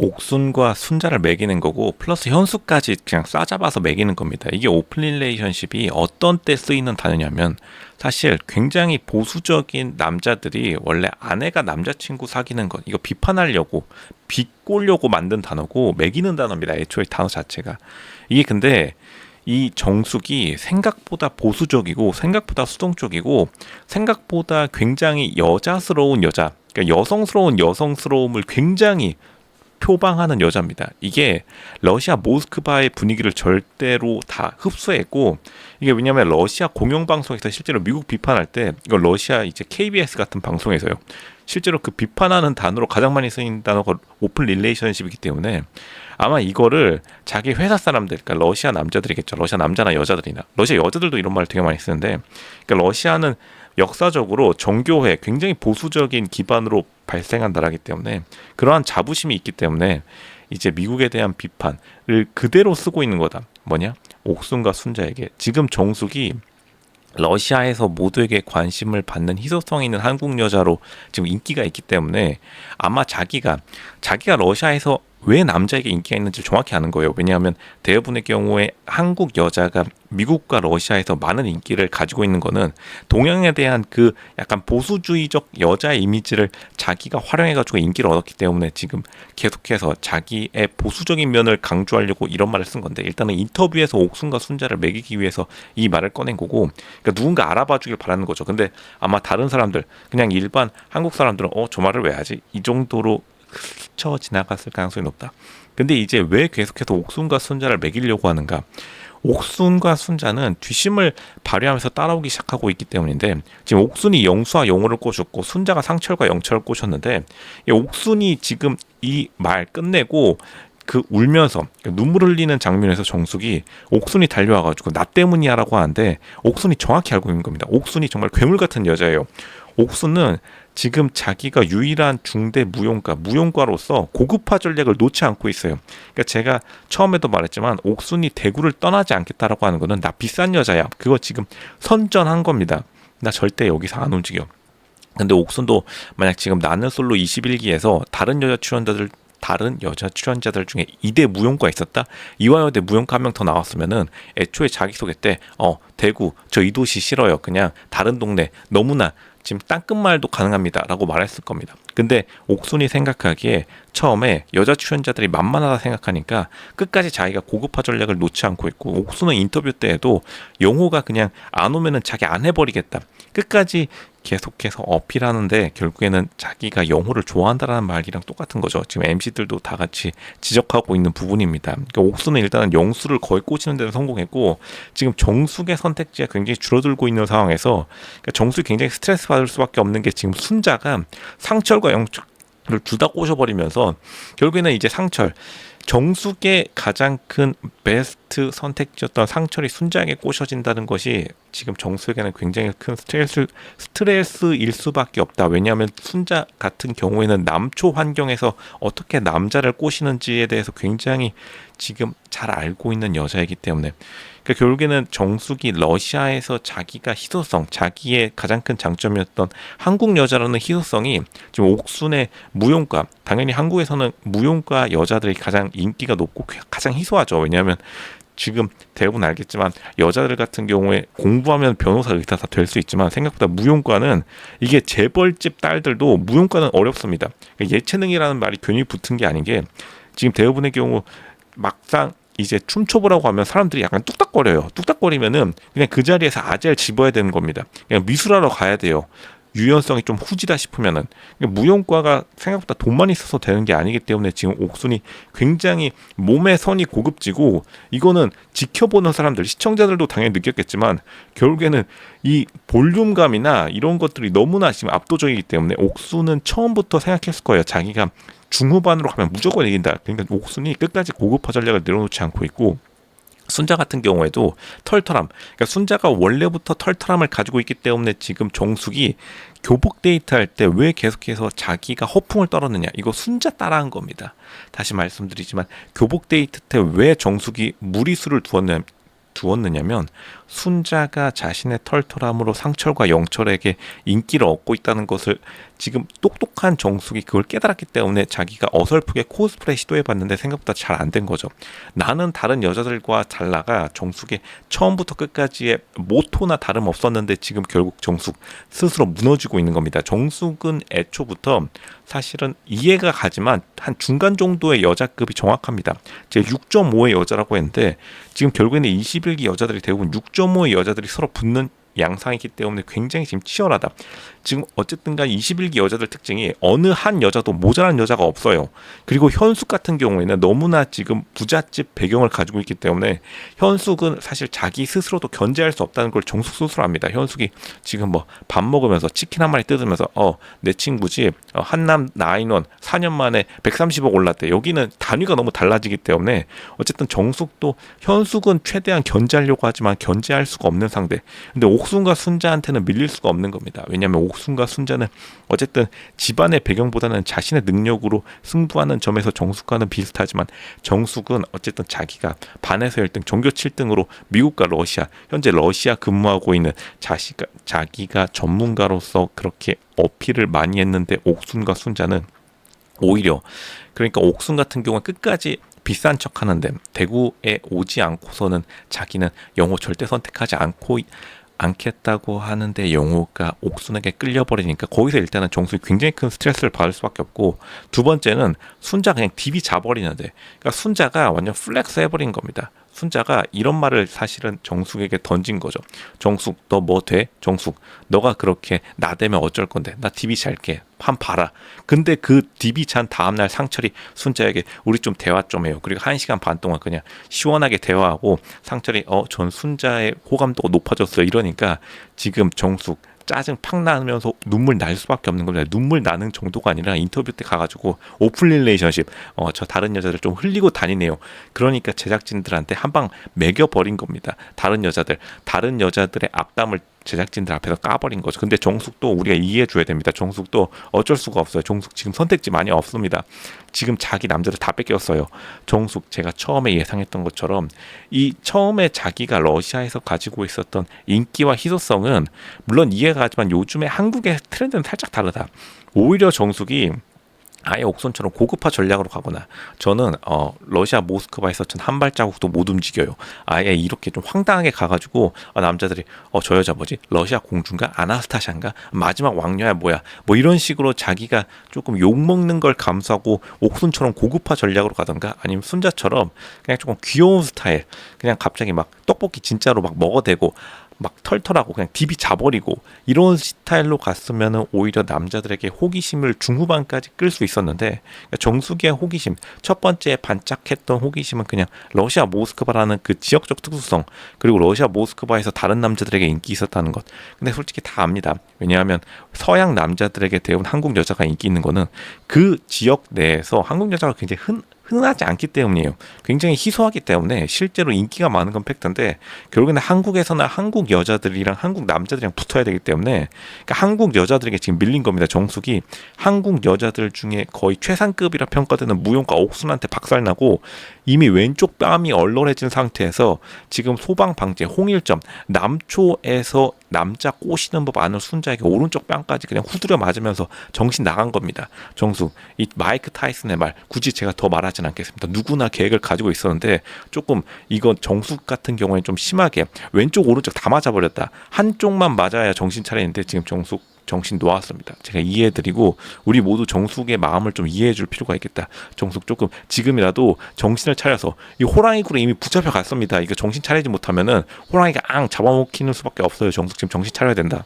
옥순과 순자를 매기는 거고 플러스 현수까지 그냥 싸잡아서 매기는 겁니다. 이게 오픈 릴레이션십이 어떤 때 쓰이는 단어냐면 사실 굉장히 보수적인 남자들이 원래 아내가 남자친구 사귀는 것 이거 비판하려고 비꼬려고 만든 단어고 매기는 단어입니다. 애초에 단어 자체가. 이게 근데 이 정숙이 생각보다 보수적이고 생각보다 수동적이고 생각보다 굉장히 여자스러운 여자, 그러니까 여성스러운 여성스러움을 굉장히 표방하는 여자입니다. 이게 러시아 모스크바의 분위기를 절대로 다 흡수했고, 이게 왜냐하면 러시아 공영방송에서 실제로 미국 비판할 때 이거 러시아 이제 KBS 같은 방송에서요, 실제로 그 비판하는 단어로 가장 많이 쓰인 단어가 오픈 릴레이션십이기 때문에 아마 이거를 자기 회사 사람들, 그러니까 러시아 남자들이겠죠. 러시아 남자나 여자들이나 러시아 여자들도 이런 말을 되게 많이 쓰는데, 그러니까 러시아는 역사적으로 정교회 굉장히 보수적인 기반으로 발생한 나라이기 때문에 그러한 자부심이 있기 때문에 이제 미국에 대한 비판을 그대로 쓰고 있는 거다. 뭐냐? 옥순과 순자에게 지금 정숙이 러시아에서 모두에게 관심을 받는 희소성 있는 한국 여자로 지금 인기가 있기 때문에 아마 자기가 러시아에서 왜 남자에게 인기가 있는지 정확히 아는 거예요. 왜냐하면 대부분의 경우에 한국 여자가 미국과 러시아에서 많은 인기를 가지고 있는 거는 동양에 대한 그 약간 보수주의적 여자의 이미지를 자기가 활용해가지고 인기를 얻었기 때문에 지금 계속해서 자기의 보수적인 면을 강조하려고 이런 말을 쓴 건데, 일단은 인터뷰에서 옥순과 순자를 매기기 위해서 이 말을 꺼낸 거고, 그러니까 누군가 알아봐 주길 바라는 거죠. 근데 아마 다른 사람들, 그냥 일반 한국 사람들은 저 말을 왜 하지? 이 정도로 스쳐 지나갔을 가능성이 높다. 근데 이제 왜 계속해서 옥순과 순자를 매기려고 하는가? 옥순과 순자는 뒷심을 발휘하면서 따라오기 시작하고 있기 때문인데, 지금 옥순이 영수와 영호를 꼬셨고 순자가 상철과 영철을 꼬셨는데, 이 옥순이 지금 이 말 끝내고 그 울면서 눈물 흘리는 장면에서 정숙이 옥순이 달려와가지고 나 때문이야라고 하는데, 옥순이 정확히 알고 있는 겁니다. 옥순이 정말 괴물 같은 여자예요. 옥순은 지금 자기가 유일한 중대 무용가로서 고급화 전략을 놓지 않고 있어요. 그러니까 제가 처음에도 말했지만 옥순이 대구를 떠나지 않겠다라고 하는 거는 나 비싼 여자야, 그거 지금 선전한 겁니다. 나 절대 여기서 안 움직여. 근데 옥순도 만약 지금 나는 솔로 21기에서 다른 여자 출연자들 중에 2대 무용가 있었다? 이화여대 무용가 한 명 더 나왔으면은 애초에 자기소개 때 대구 저 이 도시 싫어요, 그냥 다른 동네 너무나 지금 땅끝말도 가능합니다 라고 말했을 겁니다. 근데 옥순이 생각하기에 처음에 여자 출연자들이 만만하다 생각하니까 끝까지 자기가 고급화 전략을 놓지 않고 있고, 옥순은 인터뷰 때에도 영호가 그냥 안 오면은 자기 안 해버리겠다 끝까지 계속해서 어필하는데, 결국에는 자기가 영호를 좋아한다라는 말이랑 똑같은 거죠. 지금 MC들도 다 같이 지적하고 있는 부분입니다. 그러니까 옥순은 일단은 영수를 거의 꽂히는 데는 성공했고, 지금 정숙의 선택지가 굉장히 줄어들고 있는 상황에서, 그러니까 정숙이 굉장히 스트레스 받을 수밖에 없는 게, 지금 순자가 상철과 영철을 둘 다 꼬셔버리면서 결국에는 이제 정숙의 가장 큰 베스트 선택지였던 상철이 순자에게 꼬셔진다는 것이 지금 정숙에게는 굉장히 큰 스트레스일 수밖에 없다. 왜냐하면 순자 같은 경우에는 남초 환경에서 어떻게 남자를 꼬시는지에 대해서 굉장히 지금 잘 알고 있는 여자이기 때문에, 그러니까 결국에는 정숙이 러시아에서 자기가 희소성, 자기의 가장 큰 장점이었던 한국 여자라는 희소성이 지금 옥순의 무용가, 당연히 한국에서는 무용가 여자들이 가장 인기가 높고 가장 희소하죠. 왜냐하면 지금 대부분 알겠지만 여자들 같은 경우에 공부하면 변호사, 의사 다 될 수 있지만 생각보다 무용과는, 이게 재벌집 딸들도 무용과는 어렵습니다. 그러니까 예체능이라는 말이 괜히 붙은 게 아닌 게, 지금 대부분의 경우 막상 이제 춤춰보라고 하면 사람들이 약간 뚝딱거려요. 뚝딱거리면은 그냥 그 자리에서 아재를 집어야 되는 겁니다. 그냥 미술하러 가야 돼요. 유연성이 좀 후지다 싶으면은. 무용과가 생각보다 돈만 있어서 되는 게 아니기 때문에 지금 옥순이 굉장히 몸의 선이 고급지고, 이거는 지켜보는 사람들, 시청자들도 당연히 느꼈겠지만 결국에는 이 볼륨감이나 이런 것들이 너무나 지금 압도적이기 때문에 옥순은 처음부터 생각했을 거예요. 자기가 중후반으로 가면 무조건 이긴다. 그러니까 옥순이 끝까지 고급화 전략을 내려놓지 않고 있고, 순자 같은 경우에도 털털함, 그러니까 순자가 원래부터 털털함을 가지고 있기 때문에 지금 정숙이 교복 데이트할 때 왜 계속해서 자기가 허풍을 떨었느냐, 이거 순자 따라한 겁니다. 다시 말씀드리지만 교복 데이트 때 왜 정숙이 무리수를 두었느냐면 순자가 자신의 털털함으로 상철과 영철에게 인기를 얻고 있다는 것을 지금 똑똑한 정숙이 그걸 깨달았기 때문에 자기가 어설프게 코스프레 시도해봤는데 생각보다 잘 안 된 거죠. 나는 다른 여자들과 달라가 정숙의 처음부터 끝까지의 모토나 다름없었는데 지금 결국 정숙 스스로 무너지고 있는 겁니다. 정숙은 애초부터 사실은 이해가 가지만 한 중간 정도의 여자급이 정확합니다. 제가 6.5의 여자라고 했는데 지금 결국에는 21기 여자들이 대부분 6.5의 여자들이 서로 붙는 양상이기 때문에 굉장히 지금 치열하다. 지금 어쨌든 간 21기 여자들 특징이 어느 한 여자도 모자란 여자가 없어요. 그리고 현숙 같은 경우에는 너무나 지금 부잣집 배경을 가지고 있기 때문에 현숙은 사실 자기 스스로도 견제할 수 없다는 걸 정숙 스스로 압니다. 현숙이 지금 뭐 밥 먹으면서 치킨 한 마리 뜯으면서 내 친구 집 한남 나인원 4년 만에 130억 올랐대. 여기는 단위가 너무 달라지기 때문에 어쨌든 정숙도 현숙은 최대한 견제하려고 하지만 견제할 수가 없는 상대. 근데 옥순과 순자한테는 밀릴 수가 없는 겁니다. 왜냐하면 옥순과 순자는 어쨌든 집안의 배경보다는 자신의 능력으로 승부하는 점에서 정숙과는 비슷하지만 정숙은 어쨌든 자기가 반에서 1등, 전교 7등으로 미국과 러시아, 현재 러시아 근무하고 있는 자기가 전문가로서 그렇게 어필을 많이 했는데 옥순과 순자는 오히려 그러니까 옥순 같은 경우는 끝까지 비싼 척 하는데 대구에 오지 않고서는 자기는 영호 절대 선택하지 않겠다고 하는데 영호가 옥순에게 끌려버리니까 거기서 일단은 정숙이 굉장히 큰 스트레스를 받을 수밖에 없고, 두 번째는 순자 그냥 딥이 자버리는데, 그러니까 순자가 완전 플렉스 해버린 겁니다. 순자가 이런 말을 사실은 정숙에게 던진 거죠. 정숙 너 뭐 돼? 정숙 너가 그렇게 나대면 어쩔 건데 나 딥이 잘게 한 봐라. 근데 그 딥이 찬 다음날 상철이 순자에게 우리 좀 대화 좀 해요. 그리고 1시간 반 동안 그냥 시원하게 대화하고 상철이 전 순자의 호감도가 높아졌어요 이러니까 지금 정숙 짜증 팍 나면서 눈물 날 수밖에 없는 겁니다. 눈물 나는 정도가 아니라 인터뷰 때 가가지고 오픈 릴레이션십 저 다른 여자들 좀 흘리고 다니네요. 그러니까 제작진들한테 한 방 매겨버린 겁니다. 다른 여자들의 앞담을 제작진들 앞에서 까버린 거죠. 근데 정숙도 우리가 이해해줘야 됩니다. 정숙도 어쩔 수가 없어요. 정숙 지금 선택지 많이 없습니다. 지금 자기 남자들 다 뺏겼어요. 정숙 제가 처음에 예상했던 것처럼 이 처음에 자기가 러시아에서 가지고 있었던 인기와 희소성은 물론 이해가 가지만 요즘에 한국의 트렌드는 살짝 다르다. 오히려 정숙이 아예 옥손처럼 고급화 전략으로 가거나, 저는 러시아 모스크바에서 전 한 발자국도 못 움직여요. 아예 이렇게 좀 황당하게 가가지고 남자들이 저 여자 뭐지? 러시아 공주인가? 아나스타샤인가? 마지막 왕녀야 뭐야? 뭐 이런 식으로 자기가 조금 욕먹는 걸 감수하고 옥순처럼 고급화 전략으로 가던가, 아니면 순자처럼 그냥 조금 귀여운 스타일, 그냥 갑자기 막 떡볶이 진짜로 막 먹어대고 막 털털하고 그냥 딥이 자버리고 이런 스타일로 갔으면 오히려 남자들에게 호기심을 중후반까지 끌 수 있었는데, 그러니까 정숙이의 호기심, 첫 번째 반짝했던 호기심은 그냥 러시아 모스크바라는 그 지역적 특수성, 그리고 러시아 모스크바에서 다른 남자들에게 인기 있었다는 것. 근데 솔직히 다 압니다. 왜냐하면 서양 남자들에게 대부분 한국 여자가 인기 있는 거는 그 지역 내에서 한국 여자가 굉장히 흔하지 않기 때문이에요. 굉장히 희소하기 때문에 실제로 인기가 많은 건 팩트인데, 결국에는 한국에서나 한국 여자들이랑 한국 남자들이랑 붙어야 되기 때문에, 그러니까 한국 여자들에게 지금 밀린 겁니다. 정숙이 한국 여자들 중에 거의 최상급이라 평가되는 무용가 옥순한테 박살나고 이미 왼쪽 뺨이 얼얼해진 상태에서 지금 소방방재 홍일점 남초에서 남자 꼬시는 법 아는 순자에게 오른쪽 뺨까지 그냥 후드려 맞으면서 정신 나간 겁니다. 정숙, 이 마이크 타이슨의 말 굳이 제가 더 말하진 않겠습니다. 누구나 계획을 가지고 있었는데 조금 이건 정숙 같은 경우에 좀 심하게 왼쪽 오른쪽 다 맞아버렸다. 한쪽만 맞아야 정신 차리는데 지금 정숙 정신 놓았습니다. 제가 이해해드리고 우리 모두 정숙의 마음을 좀 이해해줄 필요가 있겠다. 정숙 조금 지금이라도 정신을 차려서, 이 호랑이 굴에 이미 붙잡혀 갔습니다. 이거 정신 차리지 못하면은 호랑이가 잡아먹히는 수밖에 없어요. 정숙 지금 정신 차려야 된다.